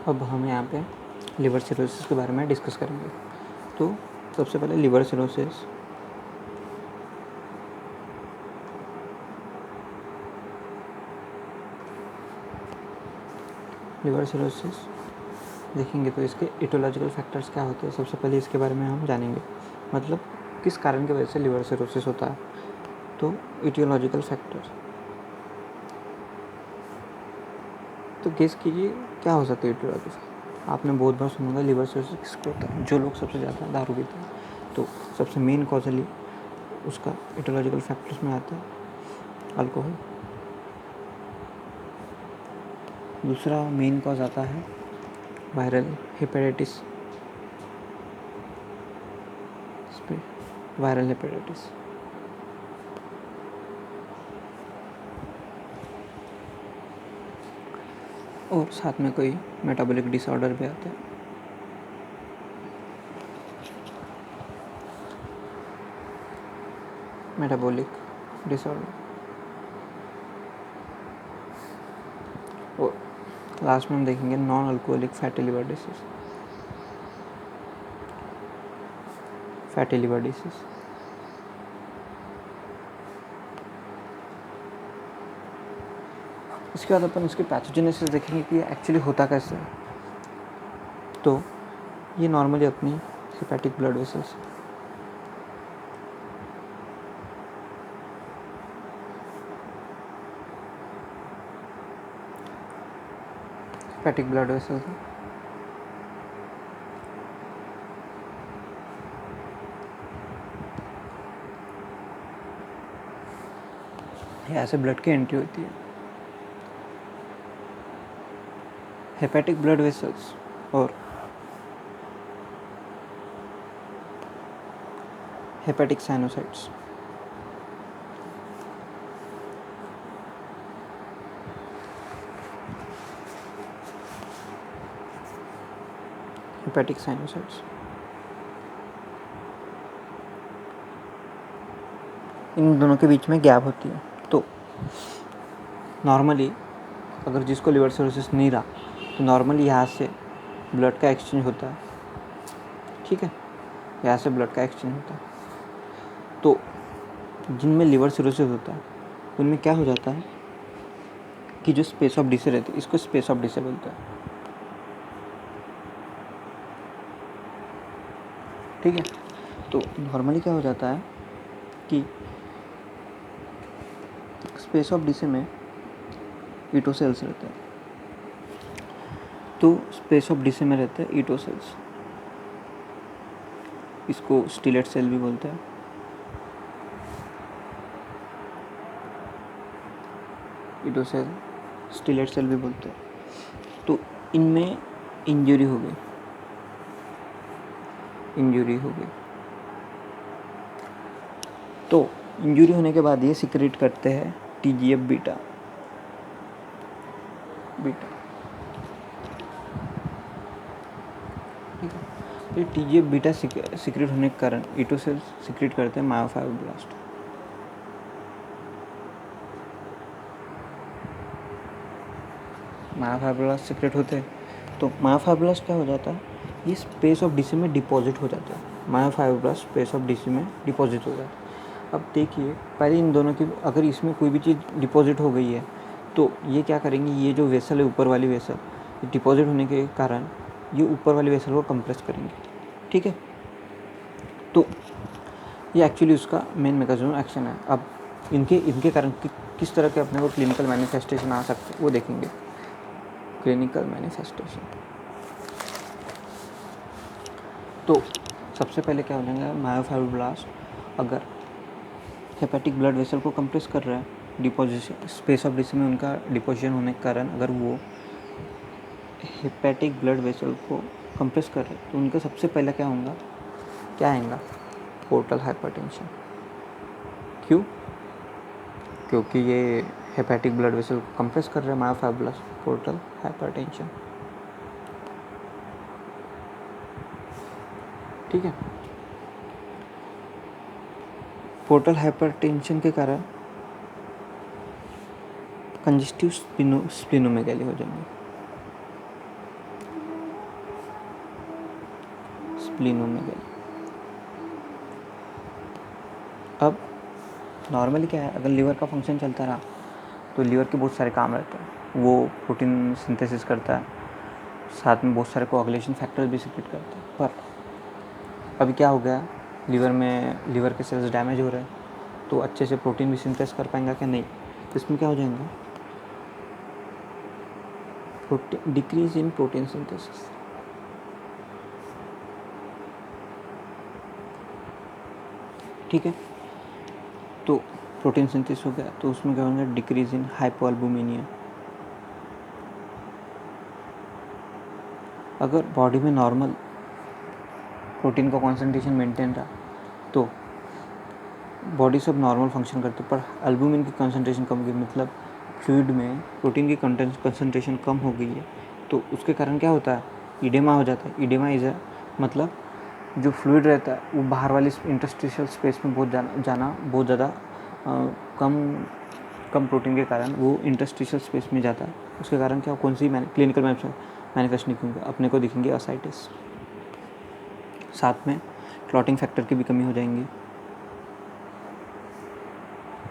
अब हम यहाँ पे लिवर सिरोसिस के बारे में डिस्कस करेंगे। तो सबसे पहले लिवर सिरोसिस देखेंगे तो इसके इटियोलॉजिकल फैक्टर्स क्या होते हैं। सबसे पहले इसके बारे में हम जानेंगे, मतलब किस कारण की वजह से लिवर सिरोसिस होता है। तो इटियोलॉजिकल फैक्टर्स, तो गेस कीजिए क्या हो सकता है इटियोलॉजिकल। आपने बहुत बार सुना होगा लिवर सिरोसिस किसको होता है, जो लोग सबसे ज़्यादा दारू पीते हैं। तो सबसे मेन कॉजली उसका इटियोलॉजिकल फैक्टर्स में आता है अल्कोहल। दूसरा मेन कॉज आता है वायरल हेपेटाइटिस। और साथ में कोई मेटाबॉलिक डिसऑर्डर भी आता है। Metabolic disorder. और लास्ट में हम देखेंगे non alcoholic fatty liver disease. इसके बाद अपन इसकी पैथोजेनेसिस देखेंगे कि ये एक्चुअली होता कैसे है। तो ये नॉर्मली अपनी हेपेटिक ब्लड वेसल्स, ऐसे ब्लड की एंट्री होती है। हेपेटिक ब्लड वेसल्स और हेपेटिक साइनोसाइट्स। इन दोनों के बीच में गैप होती है। तो नॉर्मली अगर जिसको लिवर सिरोसिस नहीं रहा तो नॉर्मली यहाँ से ब्लड का एक्सचेंज होता है, ठीक है, यहाँ से ब्लड का एक्सचेंज होता है। तो जिनमें लिवर सिरोसिस होता है उनमें क्या हो जाता है कि जो स्पेस ऑफ डिसे रहती है, इसको स्पेस ऑफ डिसे बोलते हैं, ठीक है। तो नॉर्मली क्या हो जाता है कि स्पेस ऑफ डिसे में ईटो सेल्स रहते हैं। तो स्पेस ऑफ डिसे में रहते हैं ईटो सेल्स, इसको स्टिलेट सेल भी बोलते हैं। ईटो सेल, स्टिलेट सेल भी बोलते हैं। तो इनमें इंजरी हो गई। तो इंजरी होने के बाद ये सिक्रेट करते हैं TGF बीटा। ठीक है। तो TGF बीटा सिक्रेट होने के कारण ईटो सेल्स सिक्रेट करते हैं मायोफाइब्रोब्लास्ट। सिक्रेट होते हैं। तो मायोफाइब्रोब्लास्ट क्या हो जाता है, ये स्पेस ऑफ डिसी में डिपॉजिट हो जाता है। मायोफाइब्रोब्लास्ट स्पेस ऑफ डिसी में डिपॉजिट हो जाता है। अब देखिए पहले इन दोनों की, अगर इसमें कोई भी चीज़ डिपॉजिट हो गई है तो ये क्या करेंगे, ये जो वेसल है ऊपर वाली वेसल, डिपॉजिट होने के कारण ये ऊपर वाली वेसल को कंप्रेस करेंगे, ठीक है। तो ये एक्चुअली उसका मेन मैकेनिज्म एक्शन है। अब इनके कारण किस तरह के अपने को क्लिनिकल मैनिफेस्टेशन आ सकते हैं वो देखेंगे। क्लिनिकल मैनिफेस्टेशन, तो सबसे पहले क्या हो जाएगा, मायोफाइब्रोब्लास्ट अगर हेपेटिक ब्लड वेसल को कंप्रेस कर रहा है, डिपोजिशन स्पेस ऑफ डिसी में उनका डिपोजिशन होने के कारण अगर वो हेपेटिक ब्लड वेसल को कंप्रेस कर रहे हैं तो उनका सबसे पहले क्या आएगा, पोर्टल हाइपरटेंशन। क्यों? क्योंकि ये हेपेटिक ब्लड वेसल को कंप्रेस कर रहे हैं, मायोफाइब्रोब्लास्ट, पोर्टल हाइपरटेंशन, ठीक है। पोर्टल हाइपरटेंशन के कारण कंजेस्टिव स्प्लीनोमेगाली हो जाएंगे। स्प्लीन होने के लिए। अब नॉर्मली क्या है, अगर लीवर का फंक्शन चलता रहा तो लीवर के बहुत सारे काम रहते हैं। वो प्रोटीन सिंथेसिस करता है, साथ में बहुत सारे कोआगुलेशन फैक्टर्स भी सिक्रेट करता है। पर अभी क्या हो गया, लीवर के सेल्स डैमेज हो रहे हैं, तो अच्छे से प्रोटीन भी सिंथेस कर पाएंगे क्या? नहीं। तो इसमें क्या हो जाएगा, डिक्रीज इन प्रोटीन सिंथेसिस। ठीक है, तो प्रोटीन सिंथेसिस हो गया तो उसमें क्या होगा, डिक्रीज इन हाइपोअल्बुमिनिया। अगर बॉडी में नॉर्मल प्रोटीन का कॉन्सेंट्रेशन मेंटेन रहा तो बॉडी सब नॉर्मल फंक्शन करते, पर अल्बुमिन की कंसंट्रेशन कम गई, मतलब फ्लूइड में प्रोटीन की कंसंट्रेशन कम हो गई है, तो उसके कारण क्या होता है, इडेमा हो जाता है। इडेमा इज मतलब जो फ्लूइड रहता है वो बाहर वाली इंटरस्टिशियल स्पेस में बहुत ज़्यादा कम प्रोटीन के कारण वो इंटरस्टिशियल स्पेस में जाता है। उसके कारण क्या, कौन सी क्लिनिकल मैनिफेस्ट दिखेंगे अपने को, दिखेंगे असाइटिस, साथ में क्लॉटिंग फैक्टर की भी कमी हो जाएंगी,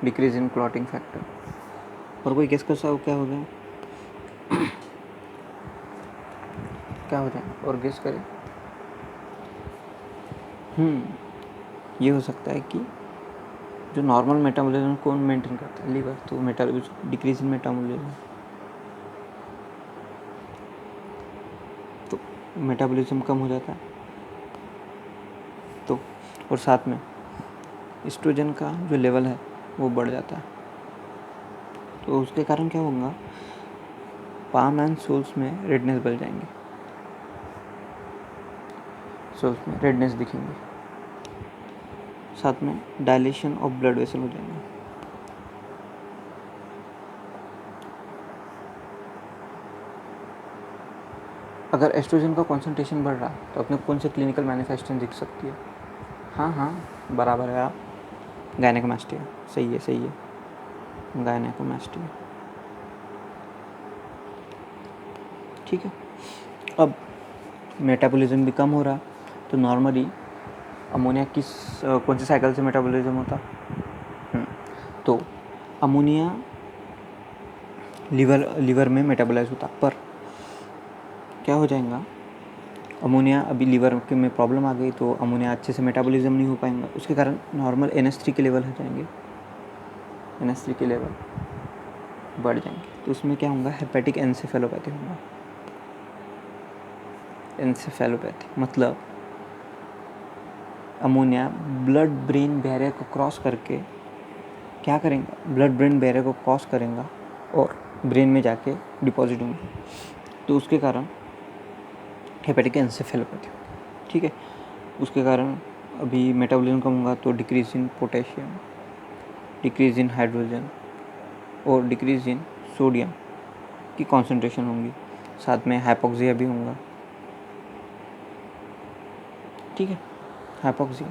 डिक्रीज इन क्लॉटिंग फैक्टर। और कोई गेस कर सकता क्या हो गया, क्या हो जाए और गेस करें। ये हो सकता है कि जो नॉर्मल मेटाबॉलिज्म कौन मेंटेन करता है, लीवर, तो डिक्रीज इन मेटाबॉलिज्म, तो मेटाबॉलिज्म कम हो जाता है, तो और साथ में एस्ट्रोजन का जो लेवल है वो बढ़ जाता है, तो उसके कारण क्या होगा, पाम एंड सोल्स में रेडनेस बढ़ जाएंगे, सोल्स में रेडनेस दिखेंगे, साथ में डायलेशन ऑफ ब्लड वेसल हो जाएंगे। अगर एस्ट्रोजन का कॉन्सेंट्रेशन बढ़ रहा है तो अपने कौन से क्लिनिकल मैनिफेस्टेशन दिख सकती है? हाँ, बराबर है आप, गायनेकोमास्टिया, सही है, गायनेकोमास्टिया। ठीक है, अब मेटाबॉलिज्म भी कम हो रहा, तो नॉर्मली अमोनिया कौन से साइकिल से मेटाबॉलिज्म होता, तो अमोनिया लीवर में मेटाबोलाइज होता, पर क्या हो जाएगा, अमोनिया अभी लीवर के में प्रॉब्लम आ गई तो अमोनिया अच्छे से मेटाबॉलिज्म नहीं हो पाएगा, उसके कारण नॉर्मल NH3 के लेवल हो जाएंगे, NH3 के लेवल बढ़ जाएंगे, तो उसमें क्या होगा, हेपेटिक एन्सेफेलोपैथी होगा। एन्सेफेलोपैथी मतलब अमोनिया ब्लड ब्रेन बैरियर को क्रॉस करके क्या करेंगे, ब्लड ब्रेन बैरियर को क्रॉस करेगा और ब्रेन में जाके डिपॉजिट होंगे, तो उसके कारण हेपेटिक एन्सेफेलोपैथी। ठीक है, उसके कारण अभी मेटाबॉलिज्म कम होगा तो decrease in potassium, decrease in hydrogen और डिक्रीज इन सोडियम की कॉन्सेंट्रेशन होंगी, साथ में हाइपोक्सिया भी होगा। ठीक है, हाइपोक्सिया